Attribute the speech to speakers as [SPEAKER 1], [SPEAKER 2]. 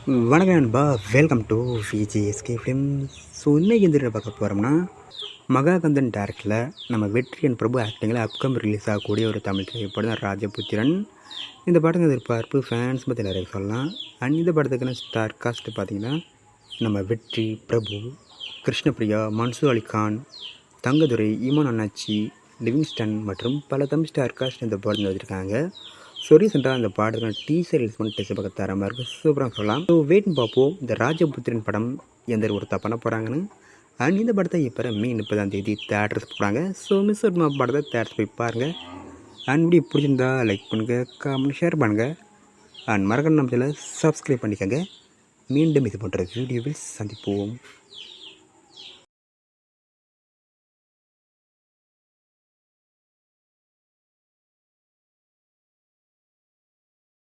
[SPEAKER 1] வணக்கம் நண்பா, welcome to VGSK film. So இன்றைக்கி இந்த பார்க்க போகிறோம்னா, மகாகந்தன் டேரக்டரில் நம்ம வெற்றியன் பிரபு ஆக்டிங்கில் அப்கம் ரிலீஸ் ஆகக்கூடிய ஒரு தமிழ் திரைப்படம் தான் ராஜபுத்திரன். இந்த படத்துக்கு எதிர்பார்ப்பு ஃபேன்ஸ் பற்றி நிறைய சொல்லலாம். அண்ட் இந்த படத்துக்கான ஸ்டார் காஸ்ட் பார்த்திங்கன்னா, நம்ம வெற்றி பிரபு, கிருஷ்ணபிரியா, மன்சூர் அலிகான், தங்கதுரை, ஈமான் அண்ணாச்சி, லிவிங்ஸ்டன் மற்றும் பல தமிழ் ஸ்டார் காஸ்ட் இந்த படத்தில் வச்சுருக்காங்க. ஸோ ரீசெண்டாக அந்த பாடத்துக்கான டீசர் ரிலீஸ் பண்ணி டெஸ்ட் பார்க்க தரமாக இருக்குது, சூப்பராக சொல்லலாம். ஸோ வெயிட்னு பார்ப்போம் இந்த ராஜபுத்திரன் படம் எந்த ஒரு பண்ண போகிறாங்கன்னு. அண்ட் இந்த படத்தை இப்போ மே 30 தேட்டர்ஸ் போகிறாங்க. ஸோ மிஸ் படத்தை தேட்டர்ஸ் போய் பாருங்கள். அண்ட் வீடியோ பிடிச்சிருந்தா லைக் பண்ணுங்கள், கமெண்ட் ஷேர் பண்ணுங்கள். அண்ட் மறக்காம நம்ம சேனலை சப்ஸ்கிரைப் பண்ணிக்கோங்க. மீண்டும் இது போன்ற வீடியோவில் சந்திப்போம்.